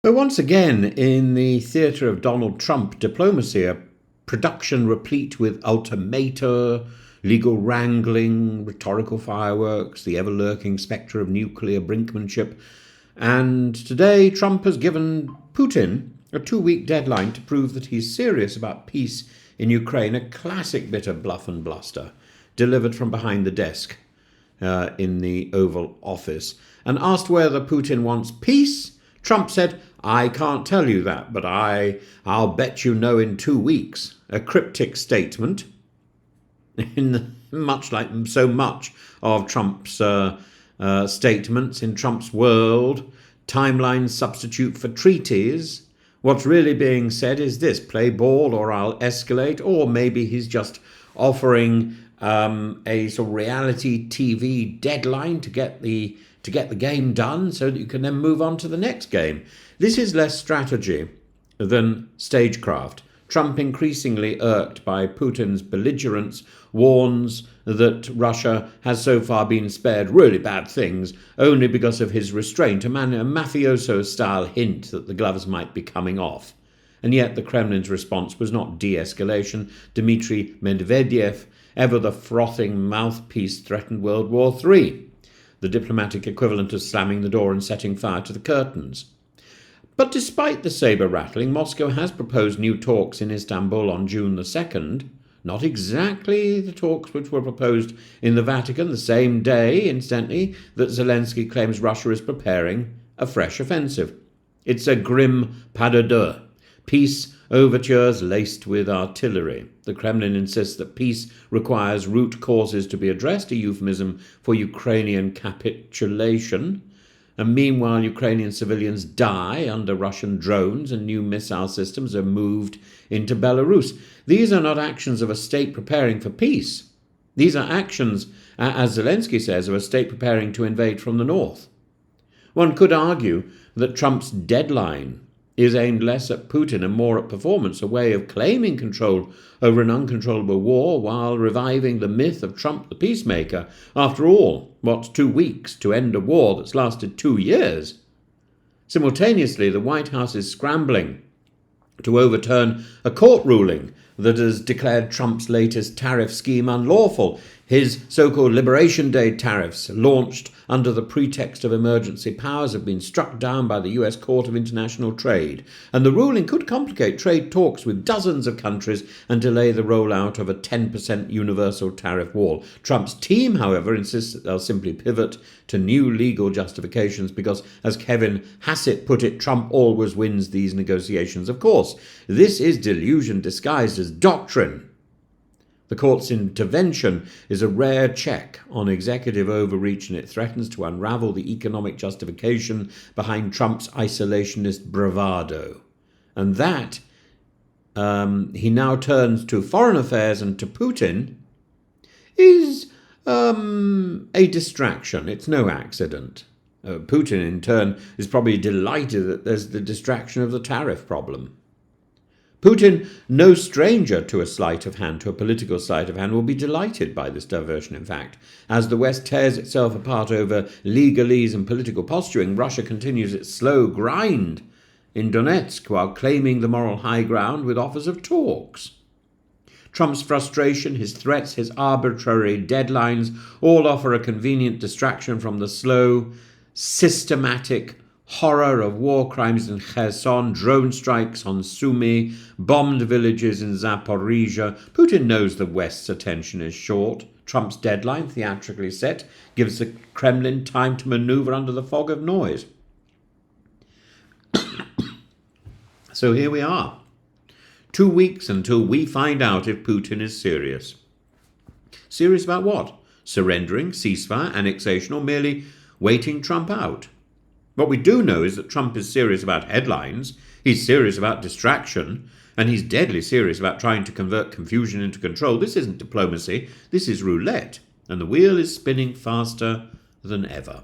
But once again, in the theatre of Donald Trump diplomacy, a production replete with ultimata, legal wrangling, rhetorical fireworks, the ever-lurking spectre of nuclear brinkmanship. And today, Trump has given Putin a 2-week deadline to prove that he's serious about peace in Ukraine, a classic bit of bluff and bluster, delivered from behind the desk in the Oval Office. And asked whether Putin wants peace, Trump said, "I can't tell you that, but I'll bet you know in 2 weeks." A cryptic statement, much like so much of Trump's statements in Trump's world. Timelines substitute for treaties. What's really being said is this: play ball or I'll escalate. Or maybe he's just offering a sort of reality TV deadline to get the game done so that you can then move on to the next game. This is less strategy than stagecraft. Trump, increasingly irked by Putin's belligerence, warns that Russia has so far been spared really bad things only because of his restraint, a mafioso-style hint that the gloves might be coming off. And yet the Kremlin's response was not de-escalation. Dmitry Medvedev, ever the frothing mouthpiece, threatened World War III, the diplomatic equivalent of slamming the door and setting fire to the curtains. But despite the saber-rattling, Moscow has proposed new talks in Istanbul on June the 2nd, not exactly the talks which were proposed in the Vatican the same day, incidentally, that Zelensky claims Russia is preparing a fresh offensive. It's a grim pas de deux. Peace overtures laced with artillery. The Kremlin insists that peace requires root causes to be addressed, a euphemism for Ukrainian capitulation. And meanwhile, Ukrainian civilians die under Russian drones and new missile systems are moved into Belarus. These are not actions of a state preparing for peace. These are actions, as Zelensky says, of a state preparing to invade from the north. One could argue that Trump's deadline is aimed less at Putin and more at performance, a way of claiming control over an uncontrollable war while reviving the myth of Trump the peacemaker. After all, what's 2 weeks to end a war that's lasted 2 years? Simultaneously, the White House is scrambling to overturn a court ruling that has declared Trump's latest tariff scheme unlawful. His so-called Liberation Day tariffs, launched under the pretext of emergency powers, have been struck down by the US Court of International Trade, and the ruling could complicate trade talks with dozens of countries and delay the rollout of a 10% universal tariff wall. Trump's team, however, insists that they'll simply pivot to new legal justifications because, as Kevin Hassett put it, Trump always wins these negotiations. Of course, this is delusion disguised as doctrine. The court's intervention is a rare check on executive overreach, and it threatens to unravel the economic justification behind Trump's isolationist bravado. And that he now turns to foreign affairs and to Putin is a distraction. It's no accident. Putin, in turn, is probably delighted that there's the distraction of the tariff problem. Putin, no stranger to a sleight of hand, to a political sleight of hand, will be delighted by this diversion, in fact. As the West tears itself apart over legalese and political posturing, Russia continues its slow grind in Donetsk while claiming the moral high ground with offers of talks. Trump's frustration, his threats, his arbitrary deadlines all offer a convenient distraction from the slow, systematic horror of war crimes in Kherson, drone strikes on Sumy, bombed villages in Zaporizhia. Putin knows the West's attention is short. Trump's deadline, theatrically set, gives the Kremlin time to maneuver under the fog of noise. So here we are. 2 weeks until we find out if Putin is serious. Serious about what? Surrendering, ceasefire, annexation, or merely waiting Trump out? What we do know is that Trump is serious about headlines, he's serious about distraction, and he's deadly serious about trying to convert confusion into control. This isn't diplomacy, this is roulette, and the wheel is spinning faster than ever.